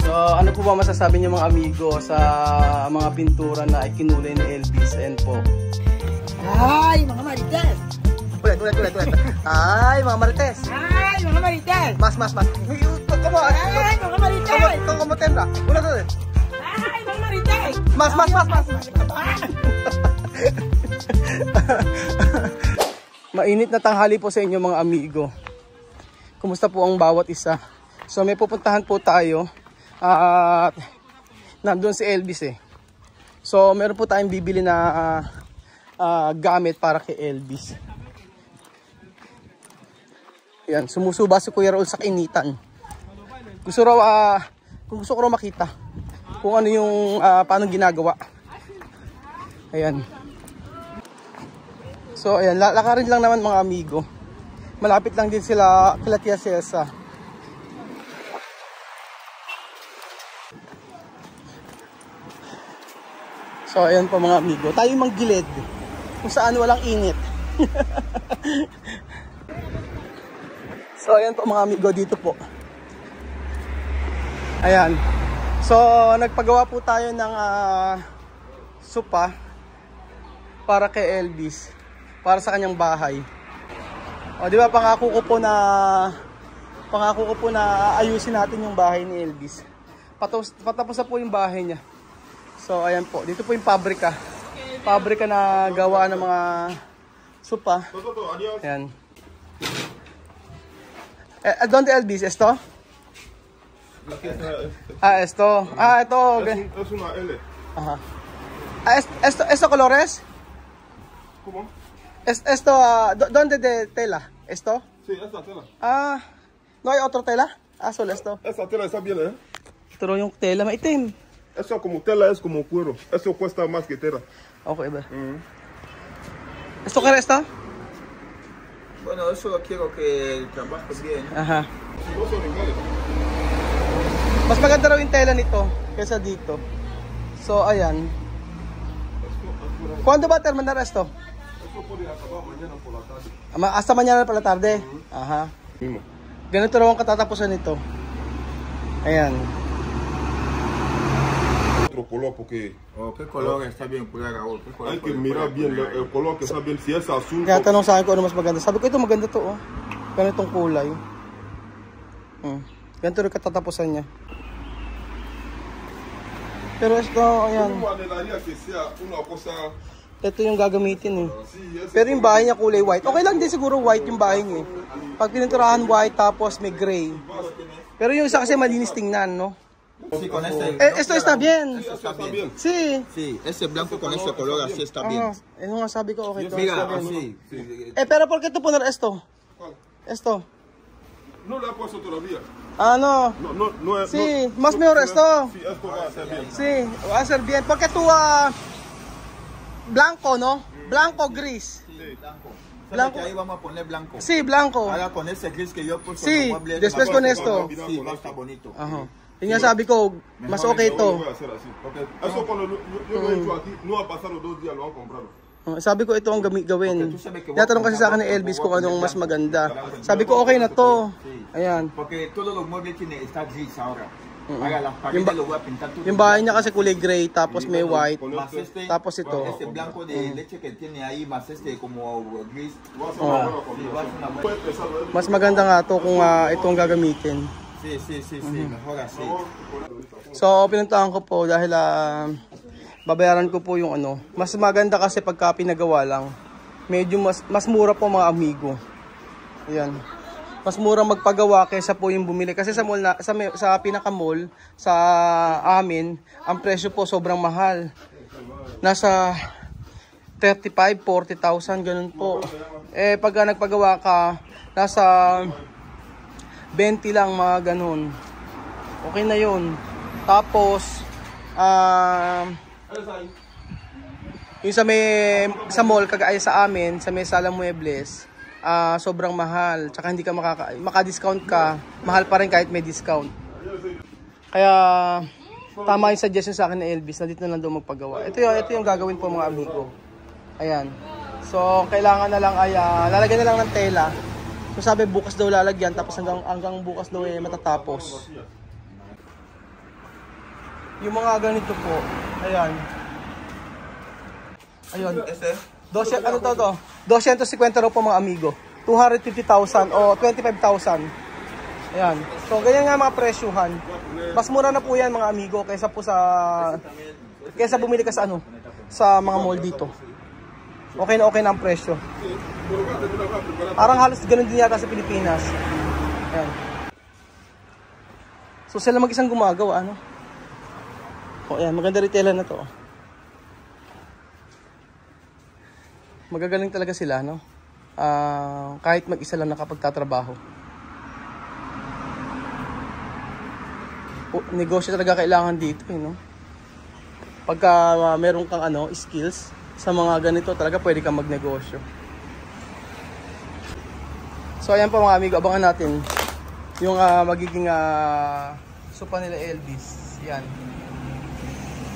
So, ano po ba masasabi niyo mga amigo sa mga pintura na ikinulay ni Elvis? Ayan po. Ay, mga marites! Ulit. Ay, mga marites! Ay, mga marites! Mas. Come on! Ay, mga marites! Como tembla? Ulit. Ay, mga marites! Mas! Mainit na tanghali po sa inyo mga amigo. Kumusta po ang bawat isa? So may pupuntahan po tayo at nandun si Elvis eh. So meron po tayong bibili na gamit para kay Elvis. Yan, sumusuba si Kuya Raul sa kainitan. Kung gusto ko raw makita kung ano yung paano ginagawa. Ayan. So ayan, lakarin lang naman mga amigo. Malapit lang din sila kila Tia Cesa. So ayan po mga amigo, tayo manggilid kung saan walang init. So ayan po mga amigo, dito po. Ayan. So nagpagawa po tayo ng sopa para kay Elvis, para sa kanyang bahay. O di ba pangako ko po na ayusin natin yung bahay ni Elvis. Patapos na po yung bahay niya. So ayan po, dito po yung pabrika. Pabrika na gawa ng mga sopa. Ayan. ¿Dónde Elvis? ¿Esto? Esto. Ito. Es una L. Ajá. ¿Esto colores? ¿Cómo? Esto, ¿dónde de tela? ¿Esto? Sí, esta tela. ¿No hay otra tela? Solo esto. Esta tela está bien, ¿eh? Pero yung tela maitim. Eso como tela es como cuero. Eso cuesta más que tela. Okay ba? ¿Esto qué es esto? Bueno, eso quiero que trabajes bien. Ajá. No son iguales. Mas maganda raw yung tela nito kaysa dito. So, ayan. ¿Cuándo va a terminar esto? Eso puede acabar mañana por la tarde. Hasta mañana por la tarde? Aha. Mismo. Ganito raw ang katatapusan nito. Ayan. Otro color porque Oh, ¿qué color está bien, Kuya Raúl? ¿Qué color hay que mirar bien el color que está bien. Si es azul. Kaya tanong sa akin kung ano mas maganda. Sabi ko ito maganda to oh. Ganitong kulay. Ganito rin katatapusan niya. Pero ito, ayan. Yo anhelaría que sea una cosa. Ito yung gagamitin eh. Sí, ese Pero yung bahay niya kulay white. Okay lang din siguro white yung bahay niya eh. Pag pininturahan white tapos may gray. Pero yung isa kasi malinis tingnan, no? Sí, con este. Esto está bien. Eso está bien. Sí. Sí, ese blanco con ese color así está bien. Ano nga sabi ko, okay to. Mira, está bien. así. Pero ¿por qué tú poner esto? ¿Cuál? Esto. No le he puesto todavía. No. No es. Sí, más mejor esto. Sí, esto va a ser bien. Sí, va a ser bien. Porque tú, blanco, ¿no? Blanco, gris. Sí, blanco. Blanco. Que ahí vamos a poner blanco. Sí, blanco. Ahora con ese gris que yo puse. Sí, después con esto. Sí, va a estar bonito. Ajá. Yung nga sabi ko, mas okay Yo to. lo voy a hacer así. Porque eso cuando yo lo he hecho aquí, no ha pasado 2 días, lo han comprado. Sabi ko ito ang gawin. Tinatanong kasi sa akin ni Elvis kung anong mas maganda. Sabi ko okay na to. Ayan. Porque todos los muebles tienen está gris ahora. Ahora las paredes lo voy a pintar todo. Yung bahay niya kasi kulay gray, tapos may white, Más este, tapos ito. este blanco de leche que tiene ahí, más este como gris. Va a ser una buena Sí, va a ser una buena. Puede empezar, ¿eh? Mas maganda nga to kung ito ang gagamitin. Sí, mejor así. So, pinuntahan ko po dahil babayaran ko po yung ano. Mas maganda kasi pagka pinagawa lang. Medyo mas mura po mga amigo. Ayan. Mas mura magpagawa kaysa po yung bumili. Kasi sa mall sa pinaka-mall, sa amin, ang presyo po sobrang mahal. Nasa 35, 40,000, ganun po. Pagka nagpagawa ka, nasa 20 lang mga ganun. Okay na yun. Tapos, yung sa mall, kagaya sa amin, sa may Sala Muebles, sobrang mahal. Tsaka hindi ka maka-discount ka. Mahal pa rin kahit may discount. Kaya, tama yung suggestion sa akin na Elvis na dito na lang daw magpagawa. Ito yung gagawin po mga amigo. Ayan. So, kailangan na lang ay, lalagyan na lang ng tela. So, sabi bukas daw lalagyan, tapos hanggang bukas daw matatapos. Yung mga ganito po. Ayan. Ayun. 12, ano to? 250 raw po mga amigo. 250,000 o 25,000. Ayan. So, ganyan nga mga presyuhan. Mas mura na po yan mga amigo kaysa po kaysa bumili ka sa ano, sa mga mall dito. Okay na ang presyo. Parang halos ganun din yata sa Pilipinas. Ayan. So, sila mag-isang gumagawa, ano? O, ayan. Maganda retailer na to. Magagaling talaga sila, no? Kahit mag-isa lang nakapagtatrabaho. Negosyo talaga kailangan dito, no? Pagka meron kang skills sa mga ganito, talaga pwede kang magnegosyo. So ayan po mga amigo, abangan natin yung magiging sopa nila Elvis. Yan.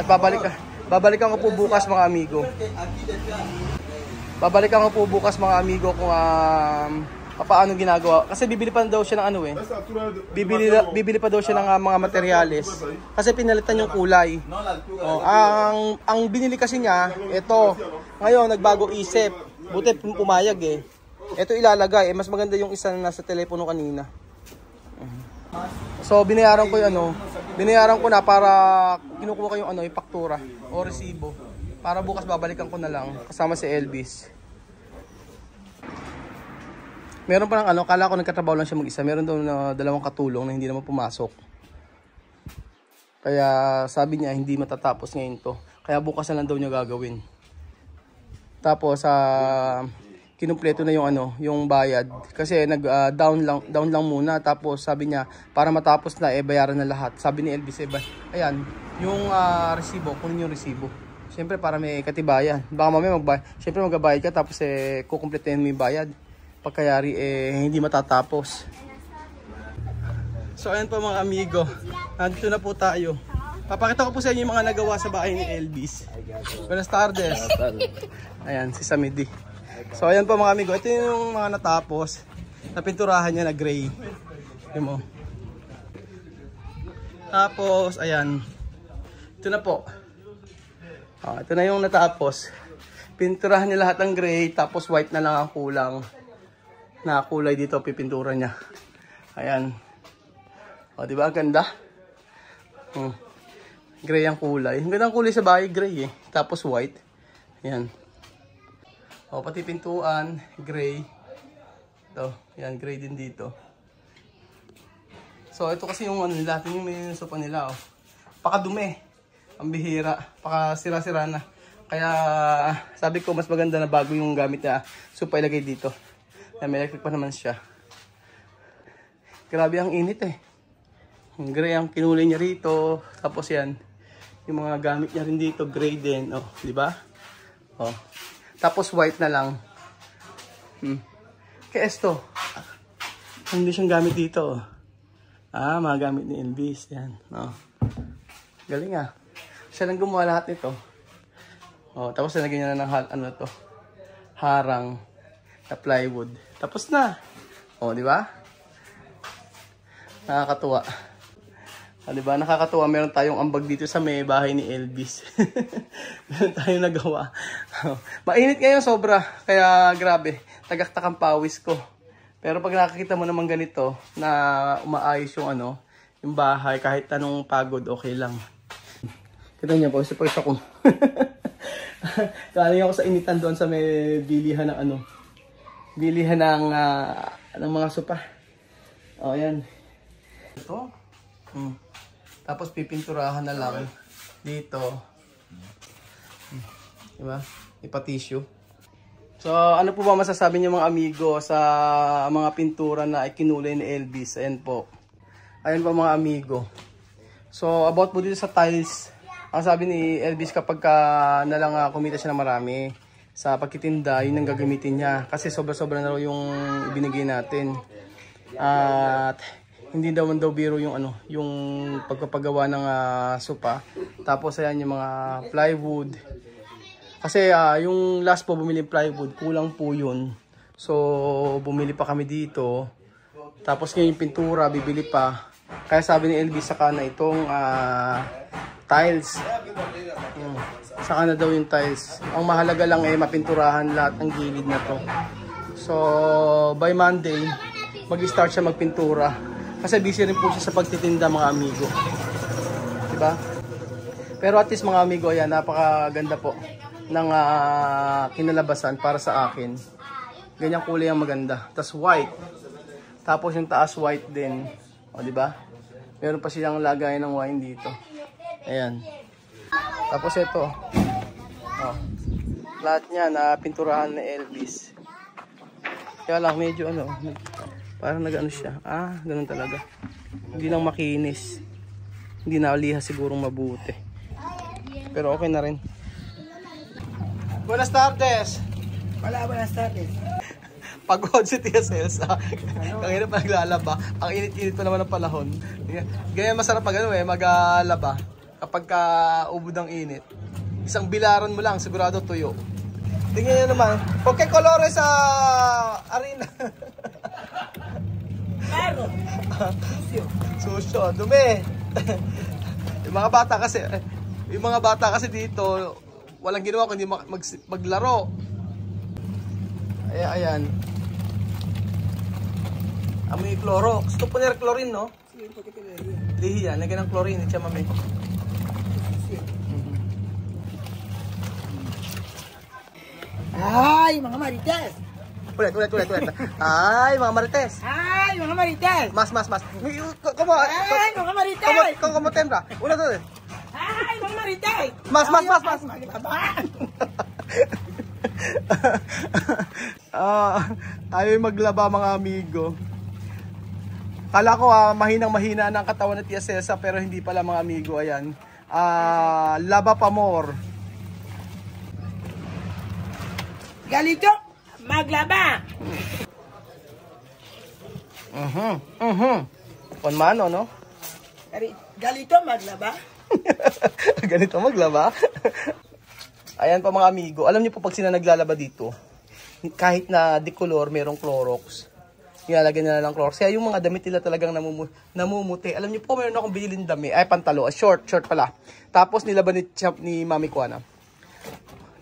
At babalikan ko po bukas mga amigo. Babalikan ko po bukas mga amigo kung paano ginagawa. Kasi bibili pa daw siya ng bibili pa daw siya ng mga materyales. Kasi pinalitan yung kulay. Ang binili kasi niya, ito. Ngayon, nagbago isip. Buti pumayag eh. Ito ilalagay. Mas maganda yung isa na nasa telepono kanina. So, binayaran ko yung binayaran ko na para kinukuha ko yung yung faktura o resibo. Para bukas babalikan ko na lang kasama si Elvis. Meron pa ng kala ko nagkatrabaho lang siya mag-isa. Meron daw na dalawang katulong na hindi naman pumasok. Kaya sabi niya hindi matatapos ngayon to. Kaya bukas na lang daw niya gagawin. Tapos kinumpleto na yung bayad kasi down lang muna. Tapos sabi niya para matapos na bayaran na lahat. Sabi ni Elvis ayan, yung resibo, kunin yung resibo. Siyempre para may katibayan. Baka mamaya siyempre magbabayad ka tapos kukumpletuhin mo yung bayad. Pagkayari hindi matatapos. So ayan po mga amigo. Nandito na po tayo. Papakita ko po sa inyo yung mga nagawa sa bahay ni Elvis. Buenas tardes. Ayan si Samidi. So ayan po mga amigo. Ito yung mga natapos. Napinturahan niya na gray. Yun mo. Tapos ayan. Ito na po. Ito na yung natapos. Pinturahan niya lahat ng gray, tapos white na lang ang kulang. Na kulay dito, pipintura niya. Ayan. Di ba? Ganda. Gray ang kulay. Ang ganda ang kulay sa bahay, gray eh. Tapos white. Ayan. Pati pintuan, gray. Ito. Ayan, gray din dito. So, ito kasi yung nila. Ito yung may sopa nila. Pakadumi. Ang bihira, sira-sira na. Kaya sabi ko mas maganda na bago yung gamit na sopa ilagay dito. May electric pa naman siya. Grabe ang init eh. Gray ang kinulay niya rito. Tapos yan, yung mga gamit niya rin dito, gray din. Di ba? Tapos white na lang. Kaya esto, hindi siyang gamit dito. Mga gamit ni Elvis. Yan. Galing ah. Siya lang gumawa lahat nito. Tapos nilagyan niya na ng harang na plywood. Tapos na. Di ba? Nakakatuwa. Di ba? Nakakatuwa. Meron tayong ambag dito sa may bahay ni Elvis. Meron tayong nagawa. Mainit ngayon sobra. Kaya grabe. Tagaktak ang pawis ko. Pero pag nakakita mo naman ganito na umaayos yung bahay, kahit anong pagod, okay lang. Kita niya po, isa ko. Galing ako sa initan doon sa may bilihan ng bilihan ng mga sopa. Ayan. Ito. Tapos pipinturahan na lang dito. Diba? Ipa-tissue. So, ano po ba masasabi niyo mga amigo sa mga pintura na ikinulay ni Elvis? Ayan po. Ayan po mga amigo. So, about po dito sa tiles. Ang sabi ni Elvis kapag na lang kumita siya ng marami sa pagtitinda, yun ang gagamitin niya. Kasi sobra-sobra na raw yung ibinigay natin. At hindi daw biro yung yung pagpapagawa ng sopa. Tapos ayan yung mga plywood. Kasi yung last po bumili plywood, kulang po yun. So bumili pa kami dito. Tapos ngayon yung pintura, bibili pa. Kaya sabi ni Elvis saka na itong tiles. Saka na daw yung tiles. Ang mahalaga lang eh mapinturahan lahat ng gilid na to. So by Monday mag-start siya magpintura. Kasi busy rin po siya sa pagtitinda mga amigo. Diba? Pero at least mga amigo, ayan, napakaganda po ng kinalabasan para sa akin. Ganyang kulay ang maganda. Tapos white. Tapos yung taas white din. O diba? Meron pa silang lagay ng wine dito. Ayan. Tapos ito. Oh. Lahat niya na pinturahan na Elvis. Kaya lang medyo ano, parang nag-ano siya. Ah, ganun talaga. Hindi lang makinis. Hindi naliha sigurong mabuti. Pero okay na rin. Buenas tardes. Hola, buenas tardes. Pagod si Tia Celsa. Kanina pa naglalaba. Ang init-init pa naman ng panahon. Ganyan masarap pag ano maglaba. Kapag ubod ang init. Isang bilaran mo lang, sigurado tuyo. Tingnan nyo naman. Okay, colores sa arena. Claro. Susyo, dumi. Yung mga bata kasi dito, walang ginawa kundi maglaro. Ayan. Amoy Clorox. Gusto po nila chlorine, no? Sí, un poquito de lejía. Lihia, lagyan ng chlorine. Siya, mami. Ay, mga marites. Ulit. Ay, mga marites. Ay, mga marites. Mas. Como? Ay, mga marites. Como tembra? Una, dos. Ay, mga marites. Mas. Ayaw maglaba mga amigo. Kala ko mahinang-mahina ng katawan ni Tia Celsa pero hindi pala mga amigo. Ayan. Laba pa more. Galito, maglaba. Con mano, no? Galito, maglaba. Ganito maglaba. Ayan pa mga amigo. Alam niyo po pag sila naglalaba dito, kahit na decolor, merong Clorox. Nilalagyan nila ng Clorox. Kaya yung mga damit nila talagang namumuti. Alam niyo po, mayroon akong bilhin dami. Ay, pantalo. Short pala. Tapos nilaban ni Mami Kuana.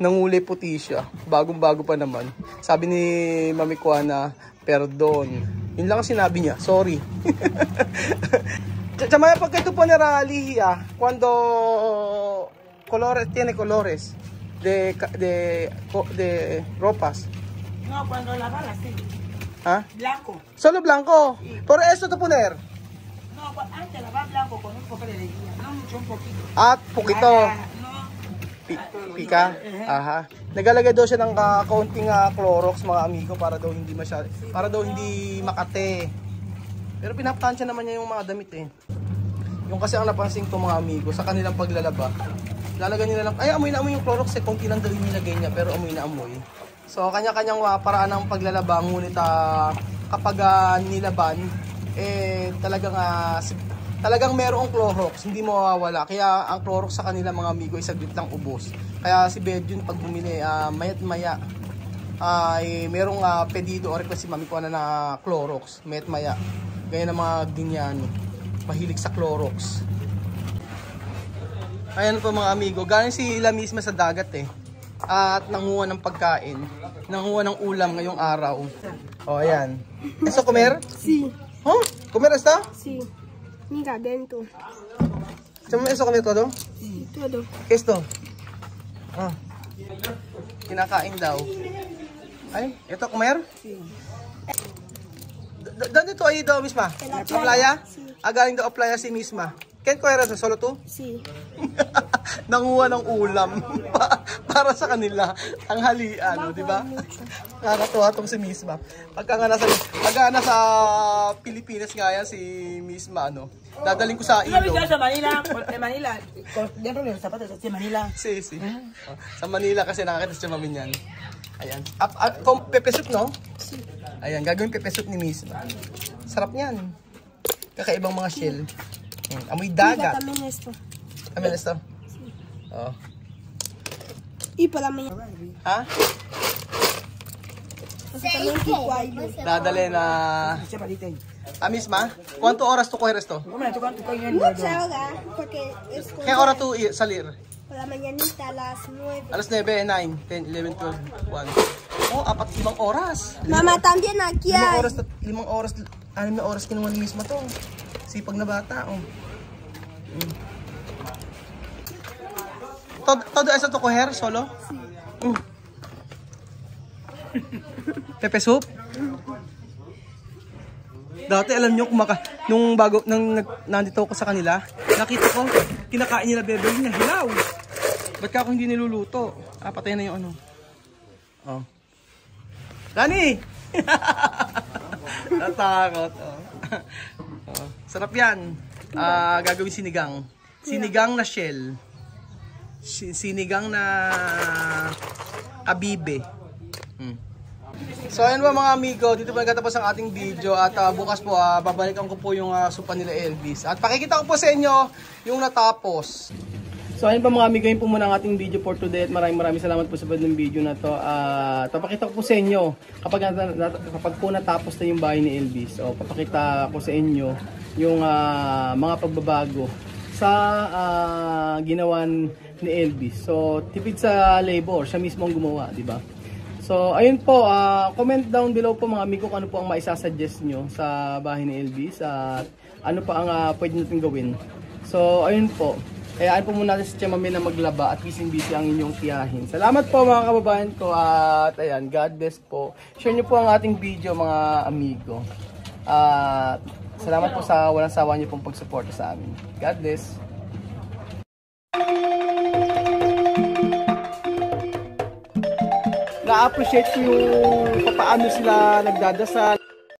Nangulay puti siya. Bagong-bago pa naman. Sabi ni Mami Kuana, perdon. Yun lang ang sinabi niya. Sorry. Chamaya, pag ito po naralihiya, cuando colores, tiene colores de ropas. No, cuando lavar así. ¿Ah? Blanco. Solo blanco. Por eso te poner. No, antes lavar blanco con un poco de lejía. No mucho, un poquito. At poquito. No. Pika. Aha. Nagalagay daw siya ng kaunting Clorox mga amigo para daw hindi makate. Pero pinaptansya naman niya yung mga damit eh. Yung kasi ang napansin ko mga amigo sa kanilang paglalaba. Lalagyan nila lang, ay amoy na amoy yung Clorox eh, konti lang daw yung nilagay niya pero amoy na amoy. So kanya-kanyang paraan ng paglalaba ngunit kapag nilaban talagang merong Clorox, hindi mawawala. Kaya ang Clorox sa kanila mga amigo ay saglit lang ubos. Kaya si Bedjun pag bumili mayat maya ay merong pedido o request si Mami Kuana na Clorox, mayat maya. Gaya ng mga ganyan, mahilig sa Clorox. Ayan po mga amigo, galing si Ila misma sa dagat eh. At nanguha ng pagkain, nanguha ng ulam ngayong araw. O ayan. ¿Eso comer? Sí, Huh? ¿Comer está? sí. Mira, dentro. ¿Eso comer todo? Sí, todo. ¿Qué es esto? Ah. Kinakain daw. Ay, ito comer? Sí. ¿Dónde tú ahí daw misma? En la ¿Sa playa? playa? Sí. Galing daw playa si misma. ¿Quién comer eso? ¿Solo tú? Sí. Nanguha ng ulam para sa kanila ang halian, di ba? Nakakatuwa tong si Misma. Pagka nasa Pilipinas nga yan si Misma, dadaling ko sa ¿Tú has ilog. visto eso en Manila? En Manila, dentro de los zapatos de Manila. Si. Sa Manila kasi nakakita siya mami niyan. Ayan. Pepe soup, no? Sí. Ayan, gagawin pepe soup ni Misma. Sarap niyan. Kakaibang mga shell. Amoy Mira, dagat. también esto. Amoy esto. Oh. Y para mañana. Ha? Kasi también kiko ay. Dadali na Ah, misma? ¿Cuánto oras tú coger esto? Mucha hora, porque es ¿Qué hora tú salir? por la mañanita a las 9. Alas 9, 9, 10, 11, 12, 1. Oh, 4-5 oras. Mama, también aquí 5 hay. oras, 5 oras, 6 na oras kinuha ni mismo to. Sipag na bata, oh. Todo eso to coger solo? Sí. Pepe soup? Dati alam nyo, nung bago, nandito ako sa kanila, nakita ko, kinakain nila bebe na hilaw. Ba't ka ako hindi niluluto? Ah, patay na yung ano. Oh. Dani! Natakot. Oh. Oh. Sarap yan. Gagawin sinigang. Sinigang na shell. Sinigang na abibe. So ayun ba mga amigo, dito pa nagtatapos ang ating video at bukas po babalikan ko po yung supa nila Elvis. At pakikita ko po sa inyo yung natapos. So ayun pa mga amigo, yun po muna ang ating video for today at maraming salamat po sa ng video na to. Papakita ko po sa inyo kapag po natapos na yung bahay ni Elvis. So papakita ko sa inyo yung mga pagbabago sa ginawa ni Elvis. So tipid sa labor, siya mismo ang gumawa, di ba? So ayun po, comment down below po mga amigo kung ano po ang maisasuggest nyo sa bahay ni Elvis at ano pa ang pwede natin gawin. So ayun po. Kayaan po muna si Tia Mami na maglaba at busy ang inyong tiyahin. Salamat po mga kababayan ko at ayan, God bless po. Share nyo po ang ating video mga amigo. Salamat po sa walang sawa nyo pong pagsuporta sa amin. God bless. Na-appreciate ko yung paano sila nagdadasal.